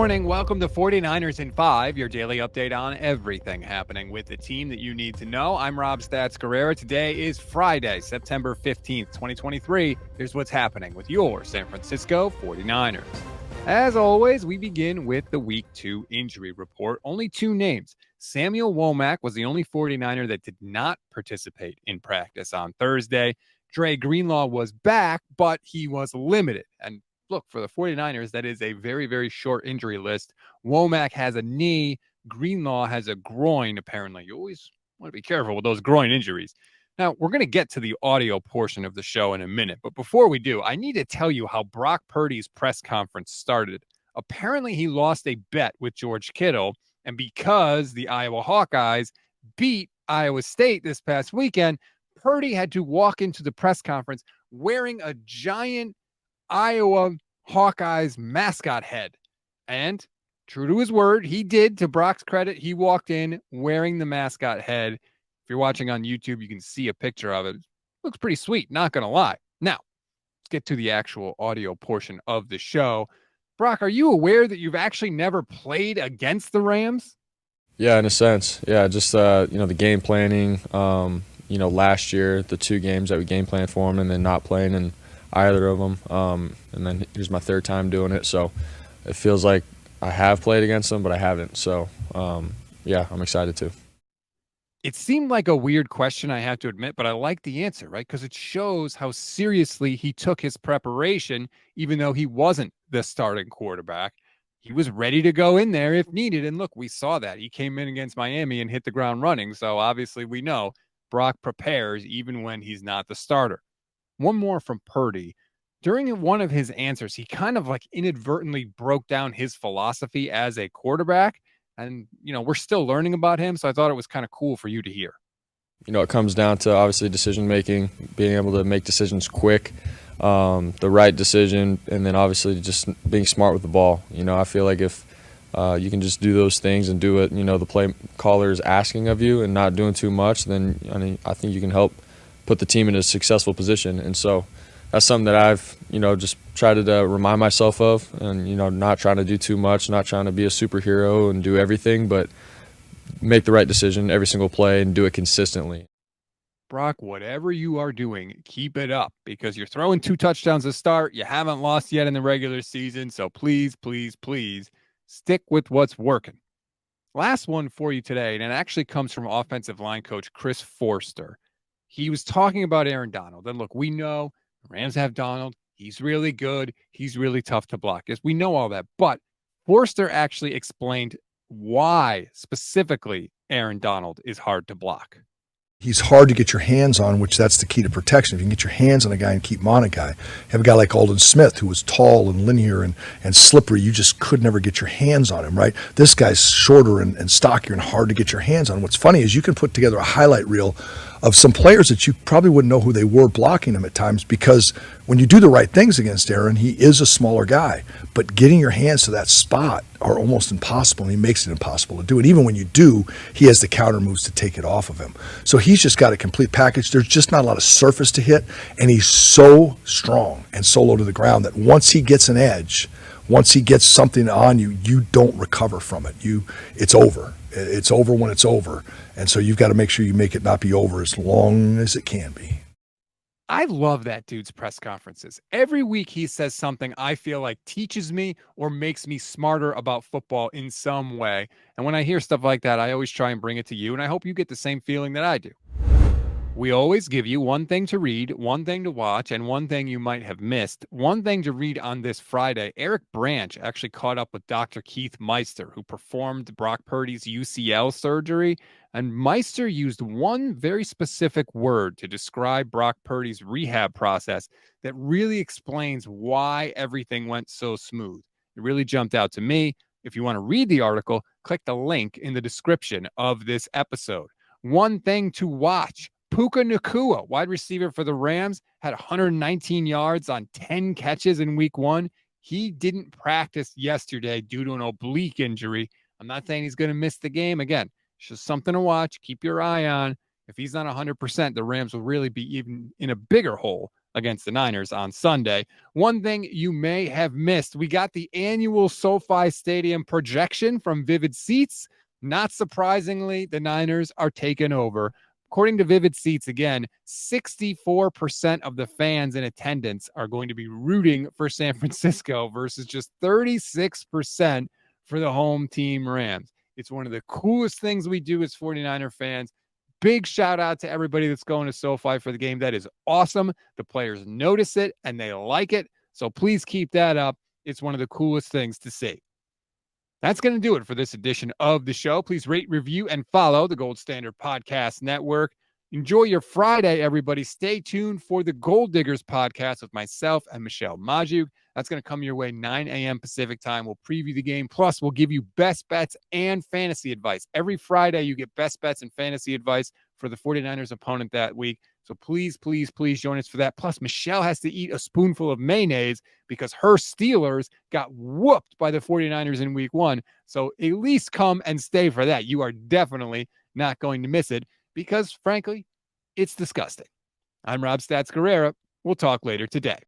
morning. Welcome to 49ers in 5, your daily update on everything happening with the team that you need to know. I'm Rob Stats Guerrera. Today is Friday, September 15th, 2023. Here's what's happening with your San Francisco 49ers. As always, we begin with the Week 2 injury report. Only two names. Samuel Womack was the only 49er that did not participate in practice on Thursday. Dre Greenlaw was back, but he was limited. And look, for the 49ers, that is a very, very short injury list. Womack has a knee. Greenlaw has a groin, apparently. You always want to be careful with those groin injuries. Now, we're going to get to the audio portion of the show in a minute. But before we do, I need to tell you how Brock Purdy's press conference started. Apparently, he lost a bet with George Kittle. And because the Iowa Hawkeyes beat Iowa State this past weekend, Purdy had to walk into the press conference wearing a giant Iowa Hawkeyes mascot head. And true to his word, he did. To Brock's credit, he walked in wearing the mascot head. If you're watching on YouTube, you can see a picture of it. Looks pretty sweet, not going to lie. Now, let's get to the actual audio portion of the show. Brock, are you aware that you've actually never played against the Rams? Yeah, in a sense. Yeah, just, the game planning, last year, the two games that we game planned for them and then not playing in either of them. And then here's my third time doing it. So it feels like I have played against them, but I haven't. So, I'm excited too. It seemed like a weird question, I have to admit, but I like the answer, right? Because it shows how seriously he took his preparation, even though he wasn't the starting quarterback. He was ready to go in there if needed. And look, we saw that. He came in against Miami and hit the ground running. So obviously we know Brock prepares even when he's not the starter. One more from Purdy. During one of his answers, he kind of like inadvertently broke down his philosophy as a quarterback. And, we're still learning about him. So I thought it was kind of cool for you to hear. It comes down to obviously decision making, being able to make decisions quick, the right decision, and then obviously just being smart with the ball. I feel like if you can just do those things and do what, the play caller is asking of you and not doing too much, then I think you can help put the team in a successful position. And so that's something that I've, just tried to remind myself of and, not trying to do too much, not trying to be a superhero and do everything, but make the right decision every single play and do it consistently. Brock, whatever you are doing, keep it up because you're throwing 2 touchdowns to start. You haven't lost yet in the regular season. So please, please, please stick with what's working. Last one for you today, and it actually comes from offensive line coach Chris Forster. He was talking about Aaron Donald. And look, we know the Rams have Donald. He's really good. He's really tough to block. Yes, we know all that. But Forster actually explained why specifically Aaron Donald is hard to block. He's hard to get your hands on, which that's the key to protection. If you can get your hands on a guy and keep him on a guy. You have a guy like Aldon Smith who was tall and linear and slippery. You just could never get your hands on him, right? This guy's shorter and stockier and hard to get your hands on. What's funny is you can put together a highlight reel of some players that you probably wouldn't know who they were blocking him at times because when you do the right things against Aaron, he is a smaller guy. But getting your hands to that spot are almost impossible, and he makes it impossible to do it. Even when you do, he has the counter moves to take it off of him. So he's just got a complete package. There's just not a lot of surface to hit, and he's so strong and so low to the ground that once he gets an edge, once he gets something on you, you don't recover from it. It's over. It's over when it's over. And so you've got to make sure you make it not be over as long as it can be. I love that dude's press conferences. Every week he says something I feel like teaches me or makes me smarter about football in some way. And when I hear stuff like that, I always try and bring it to you. And I hope you get the same feeling that I do. We always give you one thing to read, one thing to watch, and one thing you might have missed. One thing to read on this Friday, Eric Branch actually caught up with Dr. Keith Meister, who performed Brock Purdy's UCL surgery. And Meister used one very specific word to describe Brock Purdy's rehab process that really explains why everything went so smooth. It really jumped out to me. If you want to read the article, click the link in the description of this episode. One thing to watch. Puka Nacua, wide receiver for the Rams, had 119 yards on 10 catches in week 1. He didn't practice yesterday due to an oblique injury. I'm not saying he's going to miss the game. Again, it's just something to watch. Keep your eye on. If he's not 100%, the Rams will really be even in a bigger hole against the Niners on Sunday. One thing you may have missed, we got the annual SoFi Stadium projection from Vivid Seats. Not surprisingly, the Niners are taking over. According to Vivid Seats, again, 64% of the fans in attendance are going to be rooting for San Francisco versus just 36% for the home team Rams. It's one of the coolest things we do as 49er fans. Big shout out to everybody that's going to SoFi for the game. That is awesome. The players notice it and they like it. So please keep that up. It's one of the coolest things to see. That's going to do it for this edition of the show. Please rate, review, and follow the Gold Standard Podcast Network. Enjoy your Friday, everybody. Stay tuned for the Gold Diggers podcast with myself and Michelle Majuk. That's going to come your way 9 a.m. Pacific time. We'll preview the game. Plus, we'll give you best bets and fantasy advice. Every Friday, you get best bets and fantasy advice for the 49ers opponent that week. So please, please, please join us for that. Plus, Michelle has to eat a spoonful of mayonnaise because her Steelers got whooped by the 49ers in week 1. So at least come and stay for that. You are definitely not going to miss it because, frankly, it's disgusting. I'm Rob Stats Guerrera. We'll talk later today.